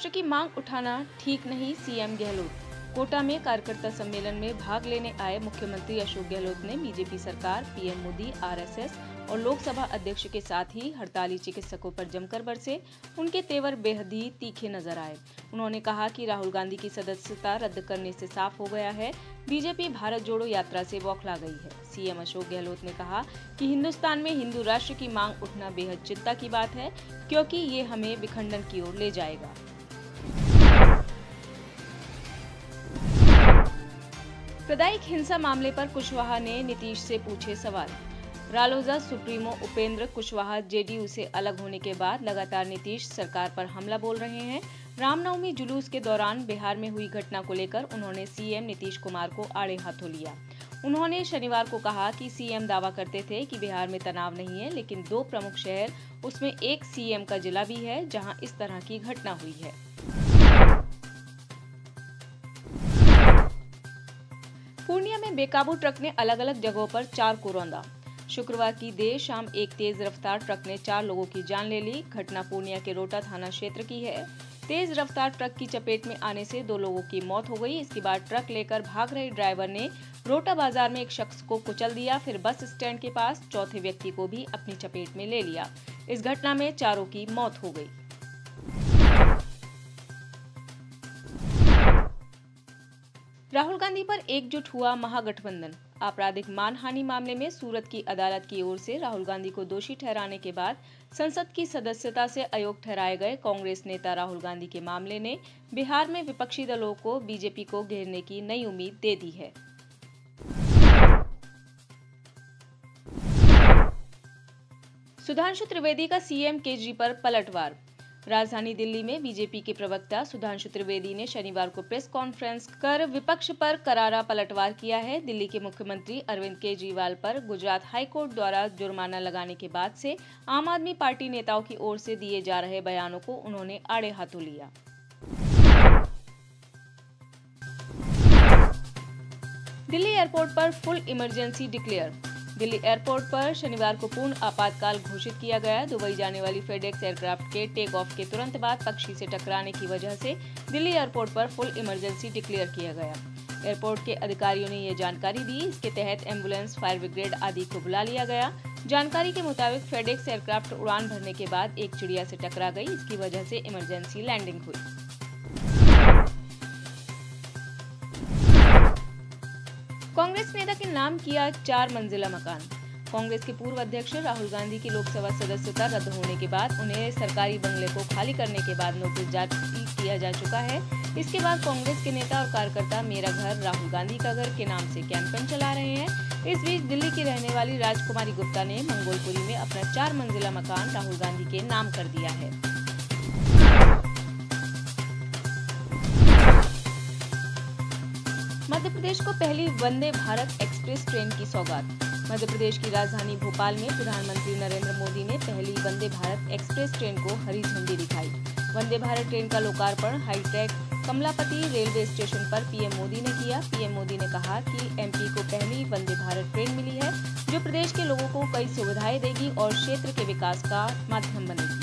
राष्ट्र की मांग उठाना ठीक नहीं, सीएम गहलोत। कोटा में कार्यकर्ता सम्मेलन में भाग लेने आए मुख्यमंत्री अशोक गहलोत ने बीजेपी सरकार, पीएम मोदी, आरएसएस और लोकसभा अध्यक्ष के साथ ही हड़ताली चिकित्सकों पर जमकर बरसे। उनके तेवर बेहद ही तीखे नजर आए। उन्होंने कहा कि राहुल गांधी की सदस्यता रद्द करने से साफ हो गया है, बीजेपी भारत जोड़ो यात्रा से बौखला गई है। सीएम अशोक गहलोत ने कहा कि हिंदुस्तान में हिंदू राष्ट्र की मांग उठना बेहद चिंता की बात है, क्योंकि ये हमें विखंडन की ओर ले जाएगा। प्रदायिक हिंसा मामले पर कुशवाहा ने नीतीश से पूछे सवाल। रालोसपा सुप्रीमो उपेंद्र कुशवाहा जेडीयू से अलग होने के बाद लगातार नीतीश सरकार पर हमला बोल रहे हैं। रामनवमी जुलूस के दौरान बिहार में हुई घटना को लेकर उन्होंने सीएम नीतीश कुमार को आड़े हाथों लिया। उन्होंने शनिवार को कहा कि सीएम दावा करते थे कि बिहार में तनाव नहीं है, लेकिन 2 प्रमुख शहर, उसमें एक सीएम का जिला भी है जहां इस तरह की घटना हुई है। पूर्णिया में बेकाबू ट्रक ने अलग अलग जगहों पर 4 को रौंदा। शुक्रवार की देर शाम एक तेज रफ्तार ट्रक ने 4 लोगों की जान ले ली। घटना पूर्णिया के रोटा थाना क्षेत्र की है। तेज रफ्तार ट्रक की चपेट में आने से 2 लोगों की मौत हो गई। इसके बाद ट्रक लेकर भाग रहे ड्राइवर ने रोटा बाजार में एक शख्स को कुचल दिया, फिर बस स्टैंड के पास चौथे व्यक्ति को भी अपनी चपेट में ले लिया। इस घटना में 4 की मौत हो गई। राहुल गांधी पर एकजुट हुआ महागठबंधन। आपराधिक मानहानि मामले में सूरत की अदालत की ओर से राहुल गांधी को दोषी ठहराने के बाद संसद की सदस्यता से अयोग्य ठहराए गए कांग्रेस नेता राहुल गांधी के मामले ने बिहार में विपक्षी दलों को बीजेपी को घेरने की नई उम्मीद दे दी है। सुधांशु त्रिवेदी का सीएम केजरी पर पलटवार। राजधानी दिल्ली में बीजेपी के प्रवक्ता सुधांशु त्रिवेदी ने शनिवार को प्रेस कॉन्फ्रेंस कर विपक्ष पर करारा पलटवार किया है। दिल्ली के मुख्यमंत्री अरविंद केजरीवाल पर गुजरात हाईकोर्ट द्वारा जुर्माना लगाने के बाद से आम आदमी पार्टी नेताओं की ओर से दिए जा रहे बयानों को उन्होंने आड़े हाथों लिया। दिल्ली एयरपोर्ट पर full emergency declare. Delhi airport पर शनिवार को पूर्ण आपातकाल घोषित किया गया। दुबई जाने वाली फेडेक्स एयरक्राफ्ट के टेक ऑफ के तुरंत बाद पक्षी से टकराने की वजह से दिल्ली एयरपोर्ट पर फुल इमरजेंसी डिक्लेयर किया गया। एयरपोर्ट के अधिकारियों ने ये जानकारी दी। इसके तहत एम्बुलेंस, फायर ब्रिगेड आदि को बुला लिया गया। जानकारी के मुताबिक फेडेक्स एयरक्राफ्ट उड़ान भरने के बाद एक चिड़िया से टकरा गई। इसकी वजह से इमरजेंसी लैंडिंग हुई। कांग्रेस नेता के नाम किया 4 मंजिला मकान। कांग्रेस के पूर्व अध्यक्ष राहुल गांधी की लोकसभा सदस्यता रद्द होने के बाद उन्हें सरकारी बंगले को खाली करने के बाद नोटिस जारी किया जा चुका है। इसके बाद कांग्रेस के नेता और कार्यकर्ता मेरा घर राहुल गांधी का घर के नाम से कैंपेन चला रहे हैं। इस बीच दिल्ली की रहने वाली राजकुमारी गुप्ता ने मंगोलपुरी में अपना 4 मंजिला मकान राहुल गांधी के नाम कर दिया है। मध्य प्रदेश को पहली वंदे भारत एक्सप्रेस ट्रेन की सौगात। मध्य प्रदेश की राजधानी भोपाल में प्रधानमंत्री नरेंद्र मोदी ने पहली वंदे भारत एक्सप्रेस ट्रेन को हरी झंडी दिखाई। वंदे भारत ट्रेन का लोकार्पण हाईटेक कमलापति रेलवे स्टेशन पर पीएम मोदी ने किया। पीएम मोदी ने कहा कि एमपी को पहली वंदे भारत ट्रेन मिली है, जो प्रदेश के लोगों को कई सुविधाएं देगी और क्षेत्र के विकास का माध्यम बनेगी।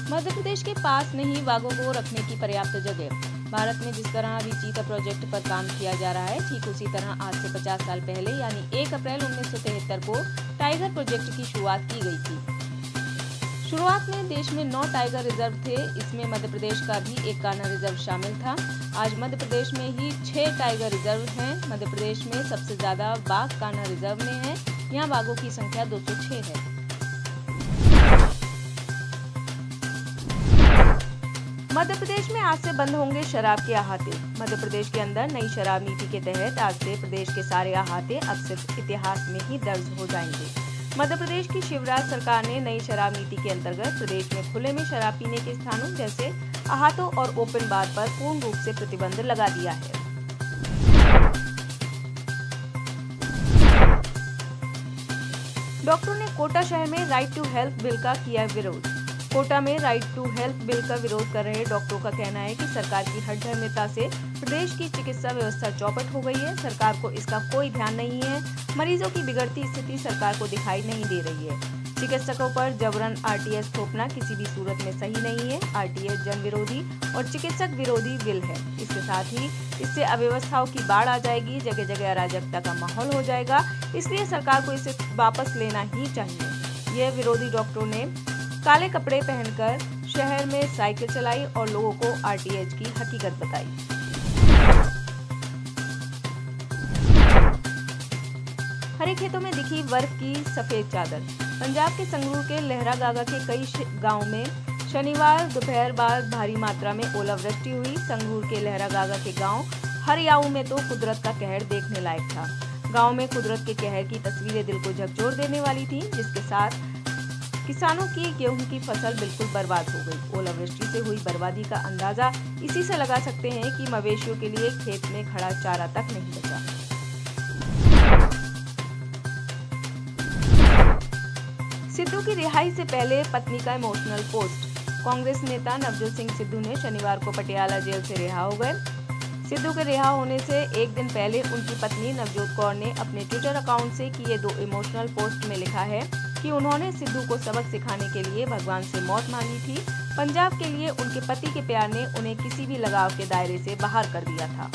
मध्य प्रदेश के पास नहीं बाघों को रखने की पर्याप्त जगह। भारत में जिस तरह अभी चीता प्रोजेक्ट पर काम किया जा रहा है, ठीक उसी तरह आज से 50 साल पहले यानी 1 अप्रैल 1973 को टाइगर प्रोजेक्ट की शुरुआत की गई थी। शुरुआत में देश में 9 टाइगर रिजर्व थे। इसमें मध्य प्रदेश का भी एक कान्हा रिजर्व शामिल था। आज मध्य प्रदेश में ही 6 टाइगर रिजर्व हैं। मध्य प्रदेश में सबसे ज्यादा बाघ कान्हा रिजर्व में है। यहाँ बाघों की संख्या 206 है। मध्य प्रदेश में आज से बंद होंगे शराब के अहाते। मध्य प्रदेश के अंदर नई शराब नीति के तहत आज से प्रदेश के सारे अहाते अब सिर्फ इतिहास में ही दर्ज हो जाएंगे। मध्य प्रदेश की शिवराज सरकार ने नई शराब नीति के अंतर्गत प्रदेश में खुले में शराब पीने के स्थानों जैसे अहातों और ओपन बार पर पूर्ण रूप से प्रतिबंध लगा दिया है। डॉक्टरों ने कोटा शहर में राइट टू हेल्थ बिल का किया विरोध। कोटा में राइट टू हेल्थ बिल का विरोध कर रहे डॉक्टरों का कहना है कि सरकार की हठधर्मिता से प्रदेश की चिकित्सा व्यवस्था चौपट हो गई है। सरकार को इसका कोई ध्यान नहीं है। मरीजों की बिगड़ती स्थिति सरकार को दिखाई नहीं दे रही है। चिकित्सकों पर जबरन आरटीएस थोपना किसी भी सूरत में सही नहीं है। आरटीएस जन विरोधी और चिकित्सक विरोधी बिल है। इसके साथ ही इससे अव्यवस्थाओं की बाढ़ आ जाएगी, जगह जगह अराजकता का माहौल हो जाएगा। इसलिए सरकार को इसे वापस लेना ही चाहिए। यह विरोधी डॉक्टरों ने काले कपड़े पहनकर शहर में साइकिल चलाई और लोगों को आरटीएच की हकीकत बताई। हरे खेतों में दिखी बर्फ की सफेद चादर। पंजाब के संगरूर के लहरा गागा के कई गांवों में शनिवार दोपहर बाद भारी मात्रा में ओलावृष्टि हुई। संगरूर के लहरा गागा के गांव हरियाऊ में तो कुदरत का कहर देखने लायक था। गांव में कुदरत के कहर की तस्वीरें दिल को झकझोर देने वाली थीं, जिसके साथ किसानों की गेहूं की फसल बिल्कुल बर्बाद हो गई। ओलावृष्टि से हुई बर्बादी का अंदाजा इसी से लगा सकते हैं कि मवेशियों के लिए खेत में खड़ा चारा तक नहीं बचा। सिद्धू की रिहाई से पहले पत्नी का इमोशनल पोस्ट। कांग्रेस नेता नवजोत सिंह सिद्धू ने शनिवार को पटियाला जेल से रिहा हो गए। सिद्धू के रिहा होने से एक दिन पहले उनकी पत्नी नवजोत कौर ने अपने ट्विटर अकाउंट से किए 2 इमोशनल पोस्ट में लिखा है कि उन्होंने सिद्धू को सबक सिखाने के लिए भगवान से मौत मांगी थी। पंजाब के लिए उनके पति के प्यार ने उन्हें किसी भी लगाव के दायरे से बाहर कर दिया था।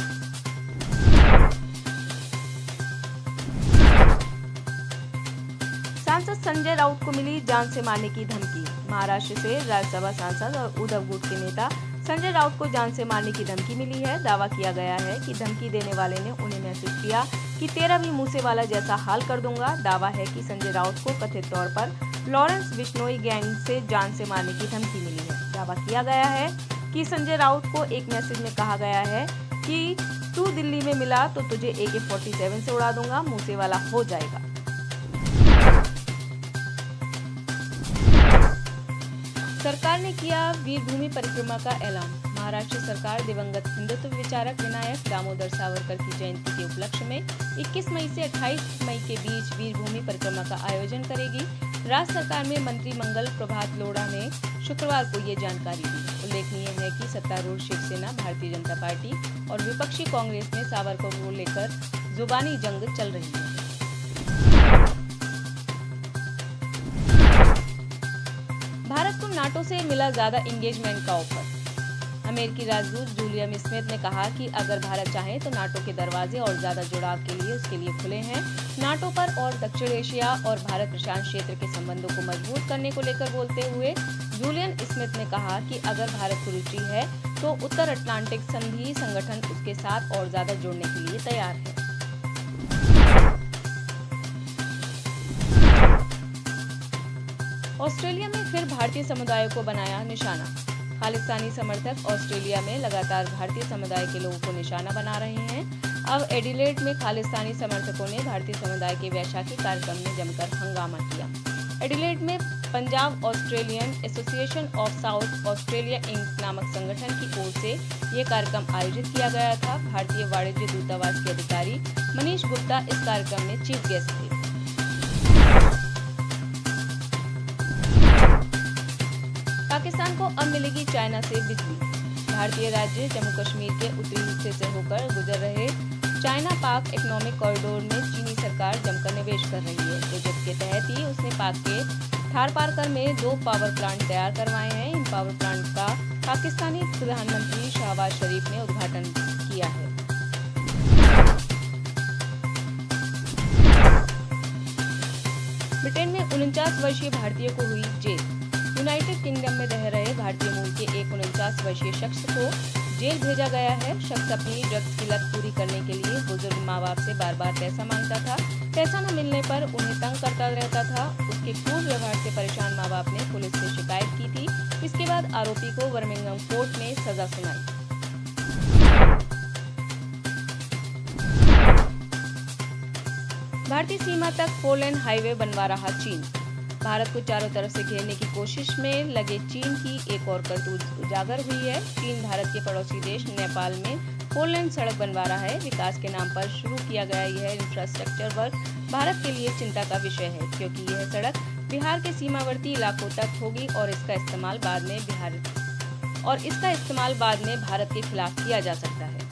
सांसद संजय राउत को मिली जान से मारने की धमकी। महाराष्ट्र से राज्यसभा सांसद और उद्धव गुट के नेता संजय राउत को जान से मारने की धमकी मिली है। दावा किया गया है कि धमकी देने वाले ने उन्हें मैसेज किया कि तेरा भी मूसे वाला जैसा हाल कर दूंगा। दावा है कि संजय राउत को कथित तौर पर लॉरेंस बिश्नोई गैंग से जान से मारने की धमकी मिली है। दावा किया गया है कि संजय राउत को एक मैसेज में कहा गया है कि तू दिल्ली में मिला तो तुझे AK-47 से उड़ा दूंगा, मूसे वाला हो जाएगा। सरकार ने किया वीरभूमि परिक्रमा का ऐलान। महाराष्ट्र सरकार दिवंगत हिंदुत्व विचारक विनायक दामोदर सावरकर की जयंती के उपलक्ष्य में 21 मई से 28 मई के बीच वीरभूमि परिक्रमा का आयोजन करेगी। राज्य सरकार में मंत्री मंगल प्रभात लोढ़ा ने शुक्रवार को ये जानकारी दी। उल्लेखनीय है कि सत्तारूढ़ शिवसेना, भारतीय जनता पार्टी और विपक्षी कांग्रेस में सावरकर को लेकर जुबानी जंग चल रही है। भारत को नाटो से मिला ज्यादा एंगेजमेंट का ऑफर। अमेरिकी राजदूत जूलियन स्मिथ ने कहा कि अगर भारत चाहे तो नाटो के दरवाजे और ज्यादा जुड़ाव के लिए उसके लिए खुले हैं। नाटो पर और दक्षिण एशिया और भारत प्रशांत क्षेत्र के संबंधों को मजबूत करने को लेकर बोलते हुए जूलियन स्मिथ ने कहा कि अगर भारत को रुचि है तो उत्तर अटलांटिक संधि संगठन उसके साथ और ज्यादा जुड़ने के लिए तैयार है। ऑस्ट्रेलिया में फिर भारतीय समुदाय को बनाया निशाना। खालिस्तानी समर्थक ऑस्ट्रेलिया में लगातार भारतीय समुदाय के लोगों को निशाना बना रहे हैं। अब एडिलेड में खालिस्तानी समर्थकों ने भारतीय समुदाय के वैशाखी कार्यक्रम में जमकर हंगामा किया। एडिलेड में Punjab Australian association of South Australia Inc नामक संगठन की ओर से ये कार्यक्रम आयोजित किया गया था। भारतीय वाणिज्य दूतावास के अधिकारी मनीष गुप्ता इस कार्यक्रम में चीफ गेस्ट थे। पाकिस्तान को अब मिलेगी चाइना से बिजली। भारतीय राज्य जम्मू कश्मीर के उत्तरी हिस्से से होकर गुजर रहे चाइना पाक इकोनॉमिक कॉरिडोर में चीनी सरकार जमकर निवेश कर रही है। प्रोजेक्ट के तहत ही उसने पाक के थारपारकर में 2 पावर प्लांट तैयार करवाए हैं। इन पावर प्लांट का पाकिस्तानी प्रधानमंत्री शहबाज शरीफ ने उद्घाटन किया है। ब्रिटेन में 49 वर्षीय भारतीय को हुई जेल। यूनाइटेड किंगडम में रह रहे भारतीय मूल के एक 49 वर्षीय शख्स को जेल भेजा गया है। शख्स अपनी ड्रग्स की लत पूरी करने के लिए बुजुर्ग माँ बाप से बार बार पैसा मांगता था। पैसा न मिलने पर उन्हें तंग करता रहता था। उसके क्रूर व्यवहार से परेशान माँ बाप ने पुलिस से शिकायत की थी। इसके बाद आरोपी को बर्मिंघम कोर्ट ने सजा सुनाई। भारतीय सीमा तक 4 लेन हाईवे बनवा रहा चीन। भारत को चारों तरफ से घेरने की कोशिश में लगे चीन की एक और करतूत उजागर हुई है। चीन भारत के पड़ोसी देश नेपाल में 4 लेन सड़क बनवा रहा है। विकास के नाम पर शुरू किया गया यह इंफ्रास्ट्रक्चर वर्क भारत के लिए चिंता का विषय है, क्योंकि यह सड़क बिहार के सीमावर्ती इलाकों तक होगी और इसका इस्तेमाल बाद में भारत के खिलाफ किया जा सकता है।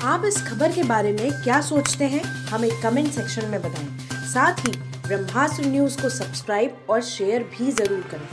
आप इस खबर के बारे में क्या सोचते हैं, हमें कमेंट सेक्शन में बताएं। साथ ही ब्रह्मास्त्र न्यूज को सब्सक्राइब और शेयर भी जरूर करें।